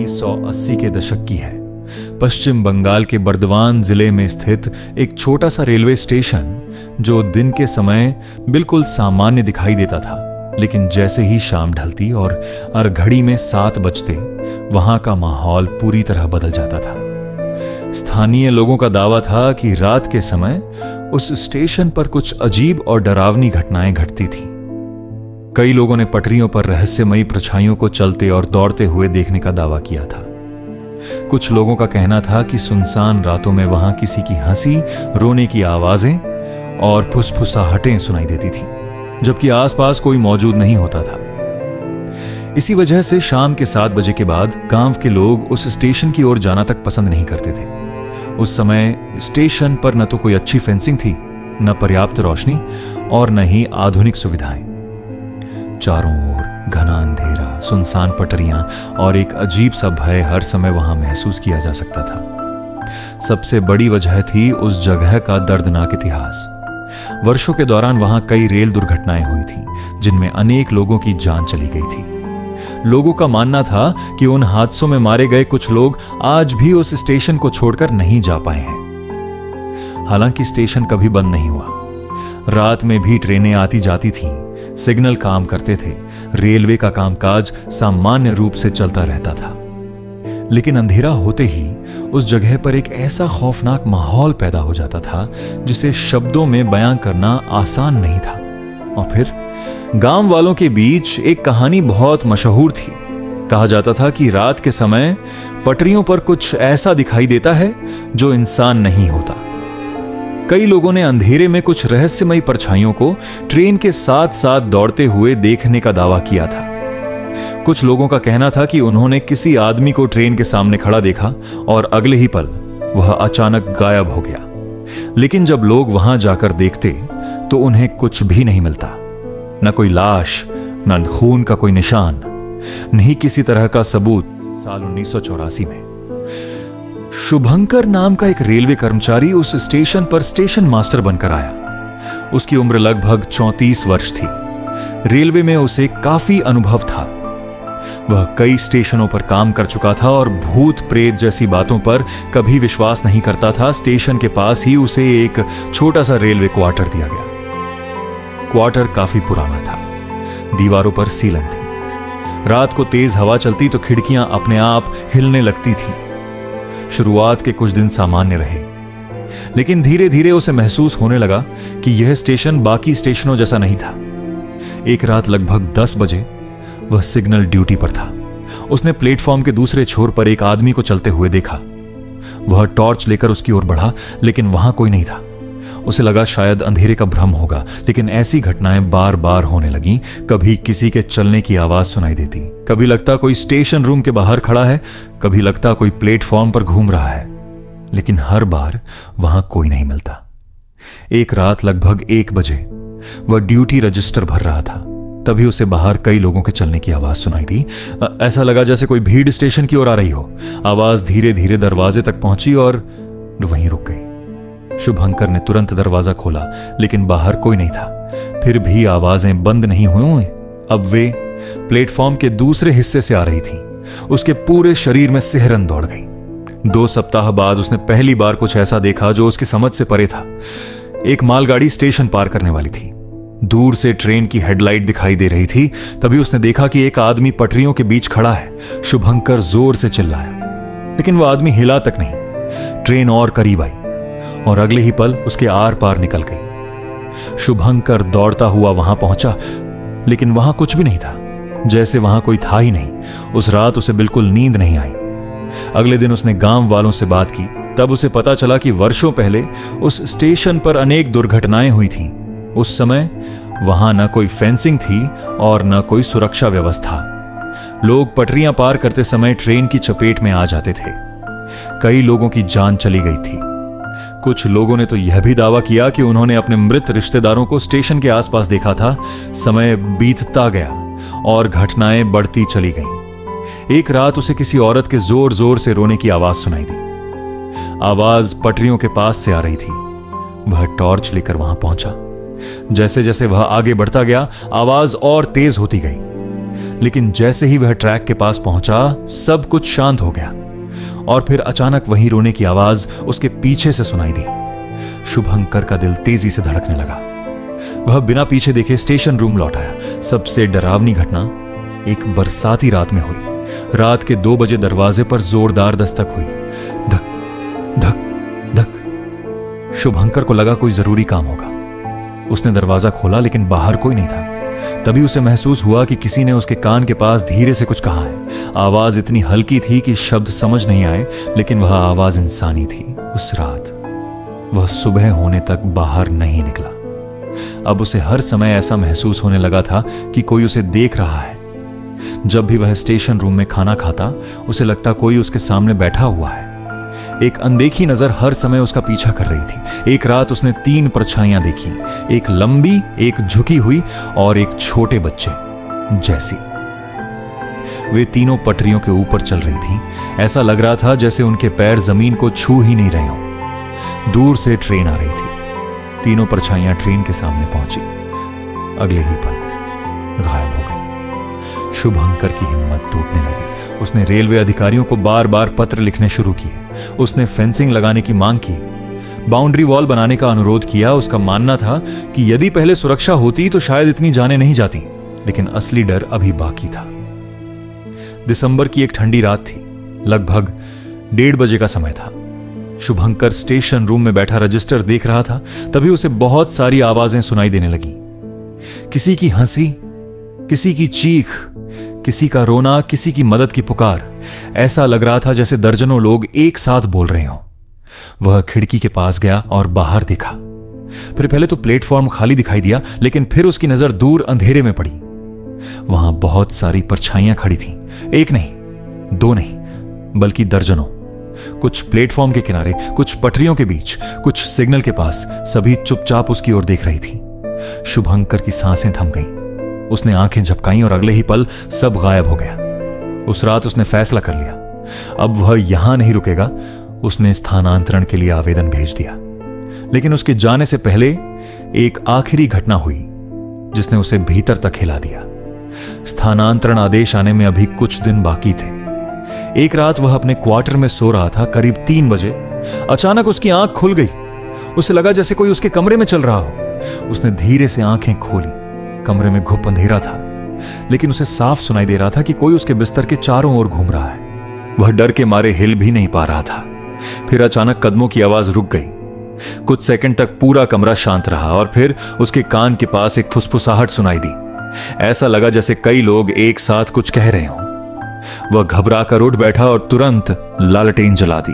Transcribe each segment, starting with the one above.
1980 के दशक की है। पश्चिम बंगाल के बर्दवान जिले में स्थित एक छोटा सा रेलवे स्टेशन, जो दिन के समय बिल्कुल सामान्य दिखाई देता था, लेकिन जैसे ही शाम ढलती और घड़ी में 7 बजते वहां का माहौल पूरी तरह बदल जाता था। स्थानीय लोगों का दावा था कि रात के समय उस स्टेशन पर कुछ अजीब और डरावनी घटनाएं घटती थीं। कई लोगों ने पटरियों पर रहस्यमयी परछाइयों को चलते और दौड़ते हुए देखने का दावा किया था। कुछ लोगों का कहना था कि सुनसान रातों में वहां किसी की हंसी, रोने की आवाजें और फुसफुसाहटें सुनाई देती थीं, जबकि आसपास कोई मौजूद नहीं होता था। इसी वजह से शाम के 7 बजे के बाद गांव के लोग उस स्टेशन की ओर जाना तक पसंद नहीं करते थे। उस समय स्टेशन पर न तो कोई अच्छी फेंसिंग थी, न पर्याप्त रोशनी और न ही आधुनिक सुविधाएं। चारों ओर घना अंधेरा, सुनसान पटरियां और एक अजीब सा भय हर समय वहां महसूस किया जा सकता था। सबसे बड़ी वजह थी उस जगह का दर्दनाक इतिहास। वर्षों के दौरान वहां कई रेल दुर्घटनाएं हुई थीं, जिनमें अनेक लोगों की जान चली गई थी। लोगों का मानना था कि उन हादसों में मारे गए कुछ लोग आज भी उस स्टेशन को छोड़कर नहीं जा पाए हैं। हालांकि स्टेशन कभी बंद नहीं हुआ। रात में भी ट्रेनें आती जाती थीं, सिग्नल काम करते थे, रेलवे का कामकाज सामान्य रूप से चलता रहता था। लेकिन अंधेरा होते ही उस जगह पर एक ऐसा खौफनाक माहौल पैदा हो जाता था जिसे शब्दों में बयां करना आसान नहीं था। और फिर गांव वालों के बीच एक कहानी बहुत मशहूर थी। कहा जाता था कि रात के समय पटरियों पर कुछ ऐसा दिखाई देता है जो इंसान नहीं होता। कई लोगों ने अंधेरे में कुछ रहस्यमयी परछाइयों को ट्रेन के साथ साथ दौड़ते हुए देखने का दावा किया था। कुछ लोगों का कहना था कि उन्होंने किसी आदमी को ट्रेन के सामने खड़ा देखा और अगले ही पल वह अचानक गायब हो गया। लेकिन जब लोग वहां जाकर देखते तो उन्हें कुछ भी नहीं मिलता। न कोई लाश, न खून का कोई निशान, नहीं किसी तरह का सबूत। साल 1984 में शुभंकर नाम का एक रेलवे कर्मचारी उस स्टेशन पर स्टेशन मास्टर बनकर आया। उसकी उम्र लगभग 34 वर्ष थी। रेलवे में उसे काफी अनुभव था। वह कई स्टेशनों पर काम कर चुका था और भूत प्रेत जैसी बातों पर कभी विश्वास नहीं करता था। स्टेशन के पास ही उसे एक छोटा सा रेलवे क्वार्टर दिया गया। क्वार्टर काफी पुराना था, दीवारों पर सीलन थी। रात को तेज हवा चलती तो खिड़कियां अपने आप हिलने लगती थीं। शुरुआत के कुछ दिन सामान्य रहे, लेकिन धीरे धीरे उसे महसूस होने लगा कि यह स्टेशन बाकी स्टेशनों जैसा नहीं था। एक रात लगभग 10 बजे वह सिग्नल ड्यूटी पर था। उसने प्लेटफॉर्म के दूसरे छोर पर एक आदमी को चलते हुए देखा। वह टॉर्च लेकर उसकी ओर बढ़ा, लेकिन वहां कोई नहीं था। उसे लगा शायद अंधेरे का भ्रम होगा, लेकिन ऐसी घटनाएं बार बार होने लगीं। कभी किसी के चलने की आवाज सुनाई देती, कभी लगता कोई स्टेशन रूम के बाहर खड़ा है, कभी लगता कोई प्लेटफॉर्म पर घूम रहा है, लेकिन हर बार वहां कोई नहीं मिलता। एक रात लगभग 1 बजे वह ड्यूटी रजिस्टर भर रहा था। तभी उसे बाहर कई लोगों के चलने की आवाज सुनाई दी। ऐसा लगा जैसे कोई भीड़ स्टेशन की ओर आ रही हो। आवाज धीरे धीरे दरवाजे तक पहुंची और वहीं रुक गई। शुभंकर ने तुरंत दरवाजा खोला, लेकिन बाहर कोई नहीं था। फिर भी आवाजें बंद नहीं हुई। अब वे प्लेटफॉर्म के दूसरे हिस्से से आ रही थीं। उसके पूरे शरीर में सिहरन दौड़ गई। 2 सप्ताह बाद उसने पहली बार कुछ ऐसा देखा जो उसकी समझ से परे था। एक मालगाड़ी स्टेशन पार करने वाली थी। दूर से ट्रेन की हेडलाइट दिखाई दे रही थी। तभी उसने देखा कि एक आदमी पटरियों के बीच खड़ा है। शुभंकर जोर से चिल्लाया, लेकिन वह आदमी हिला तक नहीं। ट्रेन और करीब आई और अगले ही पल उसके आर पार निकल गई। शुभंकर दौड़ता हुआ वहां पहुंचा, लेकिन वहां कुछ भी नहीं था, जैसे वहां कोई था ही नहीं। उस रात उसे बिल्कुल नींद नहीं आई। अगले दिन उसने गांव वालों से बात की। तब उसे पता चला कि वर्षों पहले उस स्टेशन पर अनेक दुर्घटनाएं हुई थीं। उस समय वहां न कोई फेंसिंग थी और न कोई सुरक्षा व्यवस्था। लोग पटरियां पार करते समय ट्रेन की चपेट में आ जाते थे। कई लोगों की जान चली गई थी। कुछ लोगों ने तो यह भी दावा किया कि उन्होंने अपने मृत रिश्तेदारों को स्टेशन के आसपास देखा था। समय बीतता गया और घटनाएं बढ़ती चली गईं। एक रात उसे किसी औरत के जोर जोर से रोने की आवाज सुनाई दी। आवाज पटरियों के पास से आ रही थी। वह टॉर्च लेकर वहां पहुंचा। जैसे जैसे वह आगे बढ़ता गया, आवाज और तेज होती गई। लेकिन जैसे ही वह ट्रैक के पास पहुंचा सब कुछ शांत हो गया और फिर अचानक वहीं रोने की आवाज उसके पीछे से सुनाई दी। शुभंकर का दिल तेजी से धड़कने लगा। वह बिना पीछे देखे स्टेशन रूम लौट आया। सबसे डरावनी घटना एक बरसाती रात में हुई। रात के 2 बजे दरवाजे पर जोरदार दस्तक हुई। धक धक धक। शुभंकर को लगा कोई जरूरी काम होगा। उसने दरवाजा खोला लेकिन बाहर कोई नहीं था। तभी उसे महसूस हुआ कि किसी ने उसके कान के पास धीरे से कुछ कहा है। आवाज इतनी हल्की थी कि शब्द समझ नहीं आए, लेकिन वह आवाज इंसानी थी। उस रात वह सुबह होने तक बाहर नहीं निकला। अब उसे हर समय ऐसा महसूस होने लगा था कि कोई उसे देख रहा है। जब भी वह स्टेशन रूम में खाना खाता, उसे लगता कोई उसके सामने बैठा हुआ है। एक अनदेखी नजर हर समय उसका पीछा कर रही थी। एक रात उसने 3 परछाइयां देखी, एक लंबी, एक झुकी हुई और एक छोटे बच्चे जैसी। वे तीनों पटरियों के ऊपर चल रही थीं। ऐसा लग रहा था जैसे उनके पैर जमीन को छू ही नहीं रहे हों। दूर से ट्रेन आ रही थी। तीनों परछाइयां ट्रेन के सामने पहुंची। अगले ही पल गायब हो गई। शुभंकर की हिम्मत टूटने लगी। उसने रेलवे अधिकारियों को बार बार पत्र लिखने शुरू किए। उसने फेंसिंग लगाने की मांग की, बाउंड्री वॉल बनाने का अनुरोध किया। उसका मानना था कि यदि पहले सुरक्षा होती तो शायद इतनी जानें नहीं जाती, लेकिन असली डर अभी बाकी था। दिसंबर की एक ठंडी रात थी। लगभग 1:30 बजे का समय था। शुभंकर स्टेशन रूम में बैठा रजिस्टर देख रहा था। तभी उसे बहुत सारी आवाजें सुनाई देने लगीं। किसी की हंसी, किसी की चीख, किसी का रोना, किसी की मदद की पुकार। ऐसा लग रहा था जैसे दर्जनों लोग एक साथ बोल रहे हों। वह खिड़की के पास गया और बाहर देखा। फिर पहले तो प्लेटफॉर्म खाली दिखाई दिया, लेकिन फिर उसकी नजर दूर अंधेरे में पड़ी। वहां बहुत सारी परछाइयां खड़ी थीं। एक नहीं, 2 नहीं, बल्कि दर्जनों। कुछ प्लेटफॉर्म के किनारे, कुछ पटरियों के बीच, कुछ सिग्नल के पास। सभी चुपचाप उसकी ओर देख रही थी। शुभंकर की सांसें थम गईं। उसने आंखें झपकाईं और अगले ही पल सब गायब हो गया। उस रात उसने फैसला कर लिया, अब वह यहां नहीं रुकेगा। उसने स्थानांतरण के लिए आवेदन भेज दिया। लेकिन उसके जाने से पहले एक आखिरी घटना हुई जिसने उसे भीतर तक हिला दिया। स्थानांतरण आदेश आने में अभी कुछ दिन बाकी थे। एक रात वह अपने क्वार्टर में सो रहा था। करीब 3 बजे अचानक उसकी आंख खुल गई। उसे लगा जैसे कोई उसके कमरे में चल रहा हो। उसने धीरे से आंखें खोली। कमरे में घुप अंधेरा था, लेकिन उसे साफ सुनाई दे रहा था कि कोई उसके बिस्तर के चारों ओर घूम रहा है। वह डर के मारे हिल भी नहीं पा रहा था। फिर अचानक कदमों की आवाज रुक गई। कुछ सेकंड तक पूरा कमरा शांत रहा और फिर उसके कान के पास एक फुसफुसाहट सुनाई दी। ऐसा लगा जैसे कई लोग एक साथ कुछ कह रहे हों। वह घबरा कर उठ बैठा और तुरंत लालटेन जला दी,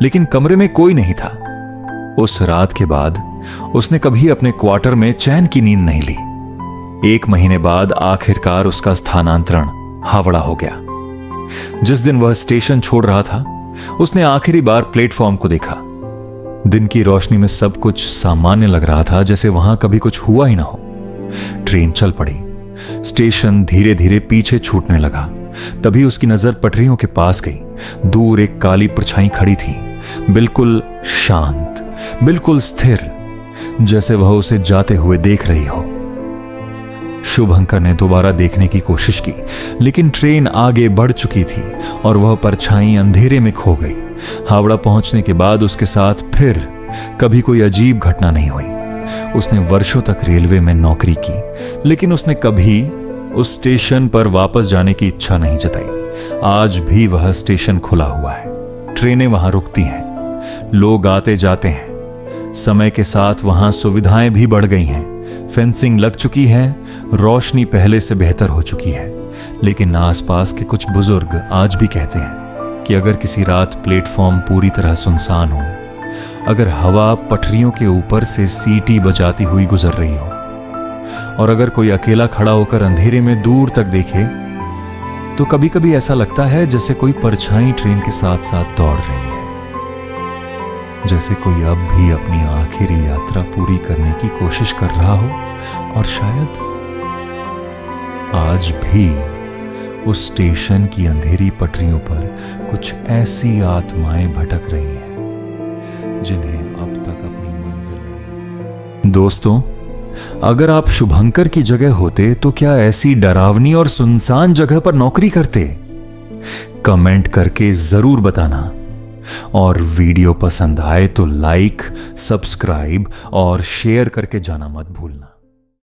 लेकिन कमरे में कोई नहीं था। उस रात के बाद उसने कभी अपने क्वार्टर में चैन की नींद नहीं ली। 1 महीने बाद आखिरकार उसका स्थानांतरण हावड़ा हो गया। जिस दिन वह स्टेशन छोड़ रहा था, उसने आखिरी बार प्लेटफॉर्म को देखा। दिन की रोशनी में सब कुछ सामान्य लग रहा था, जैसे वहां कभी कुछ हुआ ही ना हो। ट्रेन चल पड़ी। स्टेशन धीरे धीरे पीछे छूटने लगा। तभी उसकी नजर पटरियों के पास गई। दूर एक काली परछाई खड़ी थी, बिल्कुल शांत, बिल्कुल स्थिर, जैसे वह उसे जाते हुए देख रही हो। शुभंकर ने दोबारा देखने की कोशिश की, लेकिन ट्रेन आगे बढ़ चुकी थी और वह परछाई अंधेरे में खो गई। हावड़ा पहुंचने के बाद उसके साथ फिर कभी कोई अजीब घटना नहीं हुई। उसने वर्षों तक रेलवे में नौकरी की, लेकिन उसने कभी उस स्टेशन पर वापस जाने की इच्छा नहीं जताई। आज भी वह स्टेशन खुला हुआ है। ट्रेनें वहां रुकती हैं, लोग आते जाते हैं। समय के साथ वहां सुविधाएं भी बढ़ गई हैं। फेंसिंग लग चुकी है, रोशनी पहले से बेहतर हो चुकी है। लेकिन आसपास के कुछ बुजुर्ग आज भी कहते हैं कि अगर किसी रात प्लेटफॉर्म पूरी तरह सुनसान हो, अगर हवा पटरियों के ऊपर से सीटी बजाती हुई गुजर रही हो, और अगर कोई अकेला खड़ा होकर अंधेरे में दूर तक देखे, तो कभी कभी ऐसा लगता है जैसे कोई परछाई ट्रेन के साथ साथ दौड़ रही है, जैसे कोई अब भी अपनी आखिरी यात्रा पूरी करने की कोशिश कर रहा हो। और शायद आज भी उस स्टेशन की अंधेरी पटरियों पर कुछ ऐसी आत्माएं भटक रही हैं जिन्हें अब तक अपनी मंजिल नहीं। दोस्तों, अगर आप शुभंकर की जगह होते तो क्या ऐसी डरावनी और सुनसान जगह पर नौकरी करते? कमेंट करके जरूर बताना। और वीडियो पसंद आए तो लाइक, सब्सक्राइब और शेयर करके जाना मत भूलना।